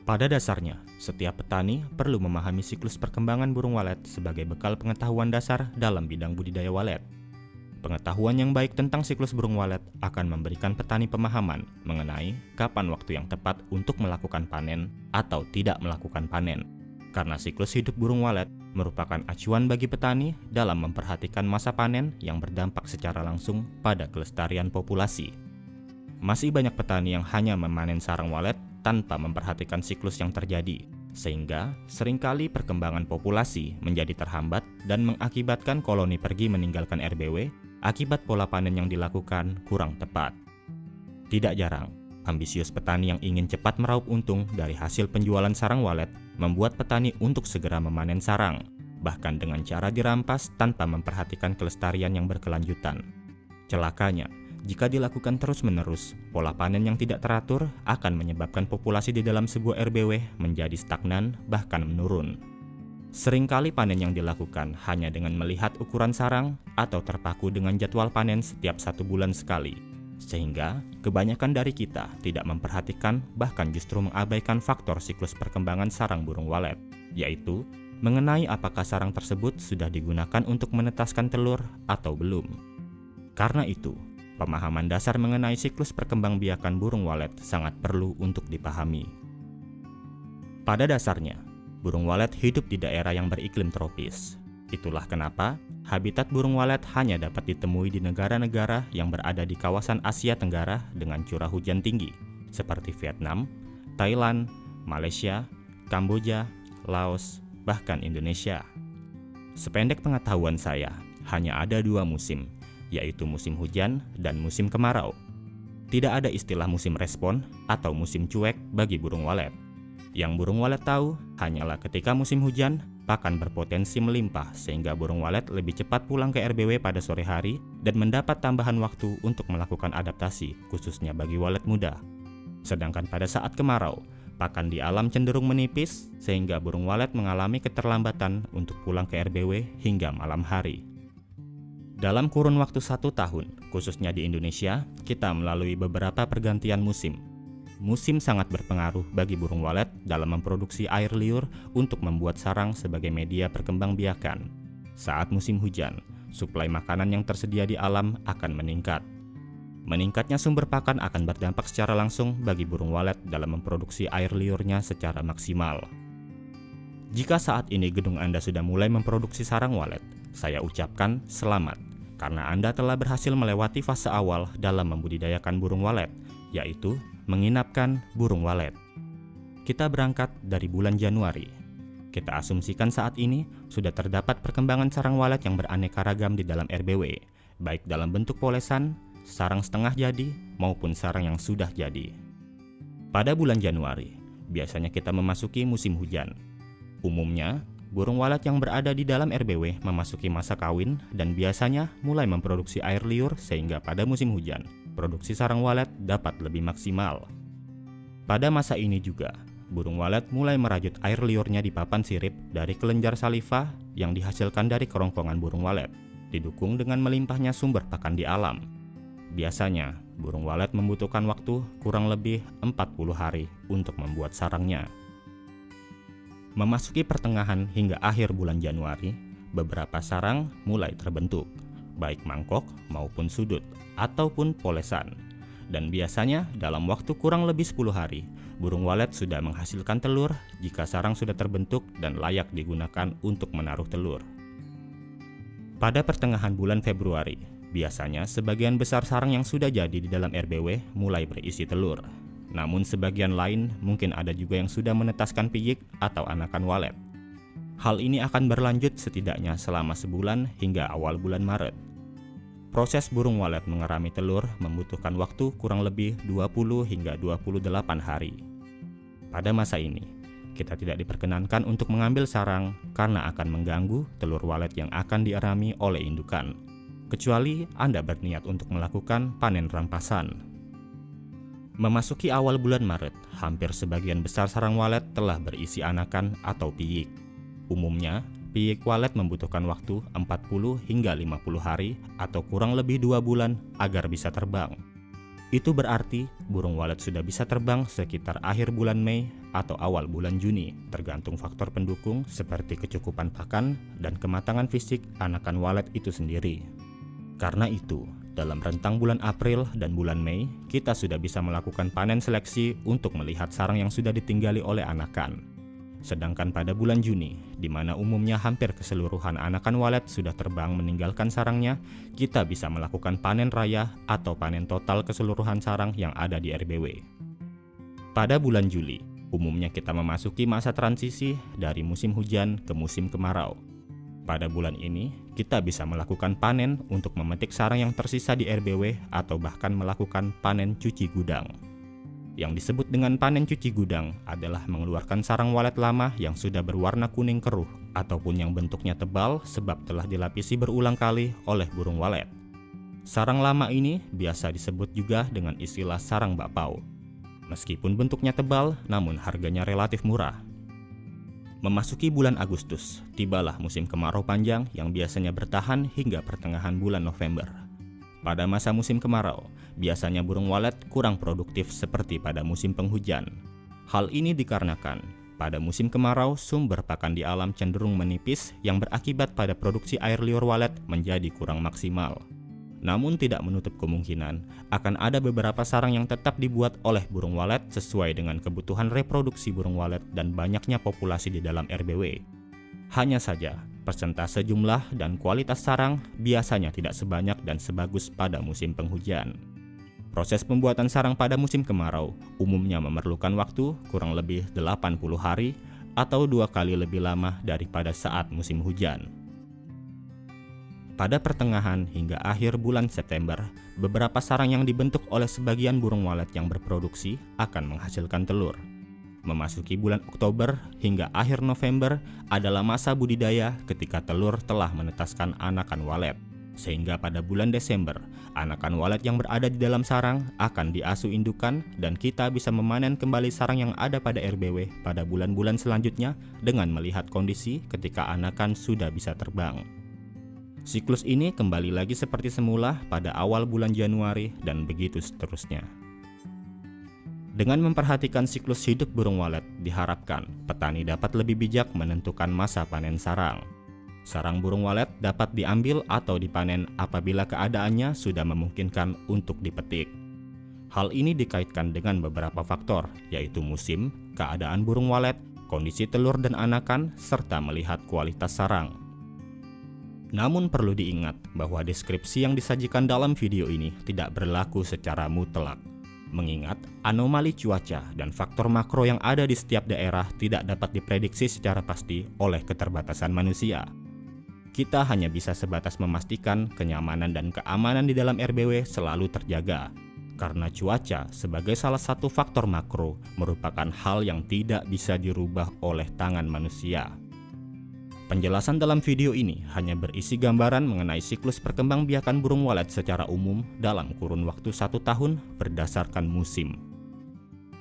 Pada dasarnya, setiap petani perlu memahami siklus perkembangan burung walet sebagai bekal pengetahuan dasar dalam bidang budidaya walet. Pengetahuan yang baik tentang siklus burung walet akan memberikan petani pemahaman mengenai kapan waktu yang tepat untuk melakukan panen atau tidak melakukan panen. Karena siklus hidup burung walet merupakan acuan bagi petani dalam memperhatikan masa panen yang berdampak secara langsung pada kelestarian populasi. Masih banyak petani yang hanya memanen sarang walet tanpa memperhatikan siklus yang terjadi, sehingga seringkali perkembangan populasi menjadi terhambat dan mengakibatkan koloni pergi meninggalkan RBW akibat pola panen yang dilakukan kurang tepat. Tidak jarang, ambisius petani yang ingin cepat meraup untung dari hasil penjualan sarang walet membuat petani untuk segera memanen sarang, bahkan dengan cara dirampas tanpa memperhatikan kelestarian yang berkelanjutan. Celakanya, jika dilakukan terus-menerus, pola panen yang tidak teratur akan menyebabkan populasi di dalam sebuah RBW menjadi stagnan bahkan menurun. Seringkali panen yang dilakukan hanya dengan melihat ukuran sarang atau terpaku dengan jadwal panen setiap 1 bulan sekali, sehingga kebanyakan dari kita tidak memperhatikan bahkan justru mengabaikan faktor siklus perkembangan sarang burung walet, yaitu mengenai apakah sarang tersebut sudah digunakan untuk menetaskan telur atau belum. Karena itu, pemahaman dasar mengenai siklus perkembangbiakan burung walet sangat perlu untuk dipahami. Pada dasarnya, burung walet hidup di daerah yang beriklim tropis. Itulah kenapa habitat burung walet hanya dapat ditemui di negara-negara yang berada di kawasan Asia Tenggara dengan curah hujan tinggi, seperti Vietnam, Thailand, Malaysia, Kamboja, Laos, bahkan Indonesia. Sependek pengetahuan saya, hanya ada 2 musim, yaitu musim hujan dan musim kemarau. Tidak ada istilah musim respon atau musim cuek bagi burung walet. Yang burung walet tahu hanyalah ketika musim hujan, pakan berpotensi melimpah sehingga burung walet lebih cepat pulang ke RBW pada sore hari dan mendapat tambahan waktu untuk melakukan adaptasi, khususnya bagi walet muda. Sedangkan pada saat kemarau, pakan di alam cenderung menipis sehingga burung walet mengalami keterlambatan untuk pulang ke RBW hingga malam hari. Dalam kurun waktu 1 tahun, khususnya di Indonesia, kita melalui beberapa pergantian musim. Musim sangat berpengaruh bagi burung walet dalam memproduksi air liur untuk membuat sarang sebagai media perkembangbiakan. Saat musim hujan, suplai makanan yang tersedia di alam akan meningkat. Meningkatnya sumber pakan akan berdampak secara langsung bagi burung walet dalam memproduksi air liurnya secara maksimal. Jika saat ini gedung Anda sudah mulai memproduksi sarang walet, saya ucapkan selamat, karena Anda telah berhasil melewati fase awal dalam membudidayakan burung walet, yaitu menginapkan burung walet. Kita berangkat dari bulan Januari. Kita asumsikan saat ini sudah terdapat perkembangan sarang walet yang beraneka ragam di dalam RBW, baik dalam bentuk polesan, sarang setengah jadi, maupun sarang yang sudah jadi. Pada bulan Januari, biasanya kita memasuki musim hujan. Umumnya, burung walet yang berada di dalam RBW memasuki masa kawin dan biasanya mulai memproduksi air liur sehingga pada musim hujan, produksi sarang walet dapat lebih maksimal. Pada masa ini juga, burung walet mulai merajut air liurnya di papan sirip dari kelenjar saliva yang dihasilkan dari kerongkongan burung walet, didukung dengan melimpahnya sumber pakan di alam. Biasanya, burung walet membutuhkan waktu kurang lebih 40 hari untuk membuat sarangnya. Memasuki pertengahan hingga akhir bulan Januari, beberapa sarang mulai terbentuk, baik mangkok maupun sudut, ataupun polesan. Dan biasanya dalam waktu kurang lebih 10 hari, burung walet sudah menghasilkan telur jika sarang sudah terbentuk dan layak digunakan untuk menaruh telur. Pada pertengahan bulan Februari, biasanya sebagian besar sarang yang sudah jadi di dalam RBW mulai berisi telur. Namun sebagian lain mungkin ada juga yang sudah menetaskan piyik atau anakan walet. Hal ini akan berlanjut setidaknya selama sebulan hingga awal bulan Maret. Proses burung walet mengerami telur membutuhkan waktu kurang lebih 20 hingga 28 hari. Pada masa ini, kita tidak diperkenankan untuk mengambil sarang karena akan mengganggu telur walet yang akan dierami oleh indukan, kecuali Anda berniat untuk melakukan panen rampasan. Memasuki awal bulan Maret, hampir sebagian besar sarang walet telah berisi anakan atau piyik. Umumnya, piyik walet membutuhkan waktu 40 hingga 50 hari atau kurang lebih 2 bulan agar bisa terbang. Itu berarti burung walet sudah bisa terbang sekitar akhir bulan Mei atau awal bulan Juni, tergantung faktor pendukung seperti kecukupan pakan dan kematangan fisik anakan walet itu sendiri. Karena itu, dalam rentang bulan April dan bulan Mei, kita sudah bisa melakukan panen seleksi untuk melihat sarang yang sudah ditinggali oleh anakan. Sedangkan pada bulan Juni, di mana umumnya hampir keseluruhan anakan walet sudah terbang meninggalkan sarangnya, kita bisa melakukan panen raya atau panen total keseluruhan sarang yang ada di RBW. Pada bulan Juli, umumnya kita memasuki masa transisi dari musim hujan ke musim kemarau. Pada bulan ini, kita bisa melakukan panen untuk memetik sarang yang tersisa di RBW atau bahkan melakukan panen cuci gudang. Yang disebut dengan panen cuci gudang adalah mengeluarkan sarang walet lama yang sudah berwarna kuning keruh ataupun yang bentuknya tebal sebab telah dilapisi berulang kali oleh burung walet. Sarang lama ini biasa disebut juga dengan istilah sarang bakpao. Meskipun bentuknya tebal, namun harganya relatif murah. Memasuki bulan Agustus, tibalah musim kemarau panjang yang biasanya bertahan hingga pertengahan bulan November. Pada masa musim kemarau, biasanya burung walet kurang produktif seperti pada musim penghujan. Hal ini dikarenakan pada musim kemarau sumber pakan di alam cenderung menipis yang berakibat pada produksi air liur walet menjadi kurang maksimal. Namun tidak menutup kemungkinan akan ada beberapa sarang yang tetap dibuat oleh burung walet sesuai dengan kebutuhan reproduksi burung walet dan banyaknya populasi di dalam RBW. Hanya saja, persentase jumlah dan kualitas sarang biasanya tidak sebanyak dan sebagus pada musim penghujan. Proses pembuatan sarang pada musim kemarau umumnya memerlukan waktu kurang lebih 80 hari atau 2 kali lebih lama daripada saat musim hujan. Pada pertengahan hingga akhir bulan September, beberapa sarang yang dibentuk oleh sebagian burung walet yang berproduksi akan menghasilkan telur. Memasuki bulan Oktober hingga akhir November adalah masa budidaya ketika telur telah menetaskan anakan walet. Sehingga pada bulan Desember, anakan walet yang berada di dalam sarang akan diasuh indukan dan kita bisa memanen kembali sarang yang ada pada RBW pada bulan-bulan selanjutnya dengan melihat kondisi ketika anakan sudah bisa terbang. Siklus ini kembali lagi seperti semula pada awal bulan Januari dan begitu seterusnya. Dengan memperhatikan siklus hidup burung walet, diharapkan petani dapat lebih bijak menentukan masa panen sarang. Sarang burung walet dapat diambil atau dipanen apabila keadaannya sudah memungkinkan untuk dipetik. Hal ini dikaitkan dengan beberapa faktor, yaitu musim, keadaan burung walet, kondisi telur dan anakan, serta melihat kualitas sarang. Namun perlu diingat bahwa deskripsi yang disajikan dalam video ini tidak berlaku secara mutlak. Mengingat anomali cuaca dan faktor makro yang ada di setiap daerah tidak dapat diprediksi secara pasti oleh keterbatasan manusia. Kita hanya bisa sebatas memastikan kenyamanan dan keamanan di dalam RBW selalu terjaga. Karena cuaca sebagai salah satu faktor makro merupakan hal yang tidak bisa dirubah oleh tangan manusia. Penjelasan dalam video ini hanya berisi gambaran mengenai siklus perkembangbiakan burung walet secara umum dalam kurun waktu 1 tahun berdasarkan musim.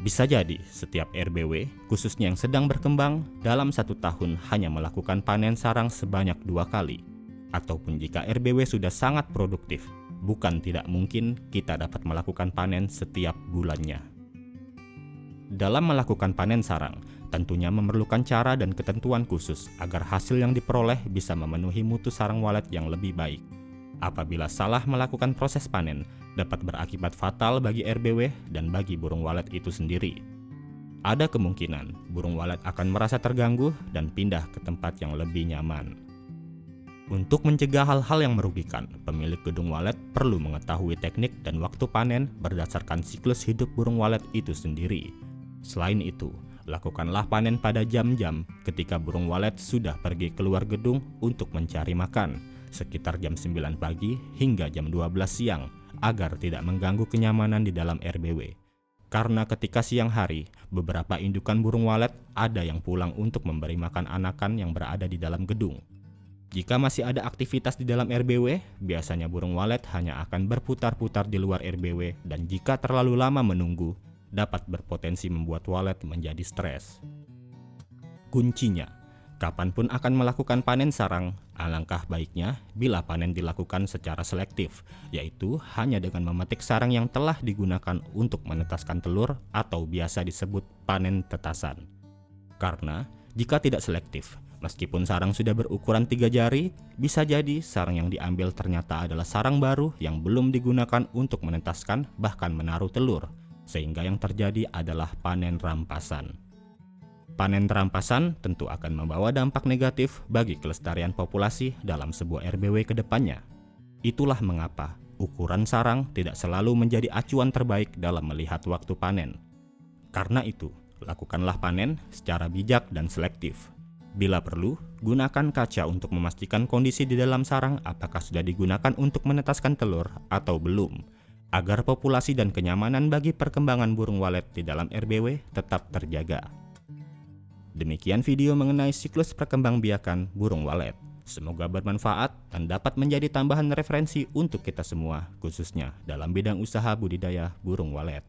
Bisa jadi setiap RBW, khususnya yang sedang berkembang, dalam 1 tahun hanya melakukan panen sarang sebanyak 2 kali. Ataupun jika RBW sudah sangat produktif, bukan tidak mungkin kita dapat melakukan panen setiap bulannya. Dalam melakukan panen sarang, tentunya memerlukan cara dan ketentuan khusus agar hasil yang diperoleh bisa memenuhi mutu sarang walet yang lebih baik. Apabila salah melakukan proses panen, dapat berakibat fatal bagi RBW dan bagi burung walet itu sendiri. Ada kemungkinan burung walet akan merasa terganggu dan pindah ke tempat yang lebih nyaman. Untuk mencegah hal-hal yang merugikan, pemilik gedung walet perlu mengetahui teknik dan waktu panen berdasarkan siklus hidup burung walet itu sendiri. Selain itu, lakukanlah panen pada jam-jam ketika burung walet sudah pergi keluar gedung untuk mencari makan, sekitar jam 9 pagi hingga jam 12 siang, agar tidak mengganggu kenyamanan di dalam RBW. Karena ketika siang hari, beberapa indukan burung walet ada yang pulang untuk memberi makan anakan yang berada di dalam gedung. Jika masih ada aktivitas di dalam RBW, biasanya burung walet hanya akan berputar-putar di luar RBW dan jika terlalu lama menunggu, dapat berpotensi membuat walet menjadi stres. Kuncinya, Kapanpun akan melakukan panen sarang, alangkah baiknya bila panen dilakukan secara selektif, yaitu hanya dengan memetik sarang yang telah digunakan untuk menetaskan telur atau biasa disebut panen tetasan. Karena jika tidak selektif, meskipun sarang sudah berukuran 3 jari, bisa jadi sarang yang diambil ternyata adalah sarang baru yang belum digunakan untuk menetaskan bahkan menaruh telur, sehingga yang terjadi adalah panen rampasan. Panen rampasan tentu akan membawa dampak negatif bagi kelestarian populasi dalam sebuah RBW ke depannya. Itulah mengapa ukuran sarang tidak selalu menjadi acuan terbaik dalam melihat waktu panen. Karena itu, lakukanlah panen secara bijak dan selektif. Bila perlu, gunakan kaca untuk memastikan kondisi di dalam sarang apakah sudah digunakan untuk menetaskan telur atau belum, agar populasi dan kenyamanan bagi perkembangan burung walet di dalam RBW tetap terjaga. Demikian video mengenai siklus perkembangbiakan burung walet. Semoga bermanfaat dan dapat menjadi tambahan referensi untuk kita semua, khususnya dalam bidang usaha budidaya burung walet.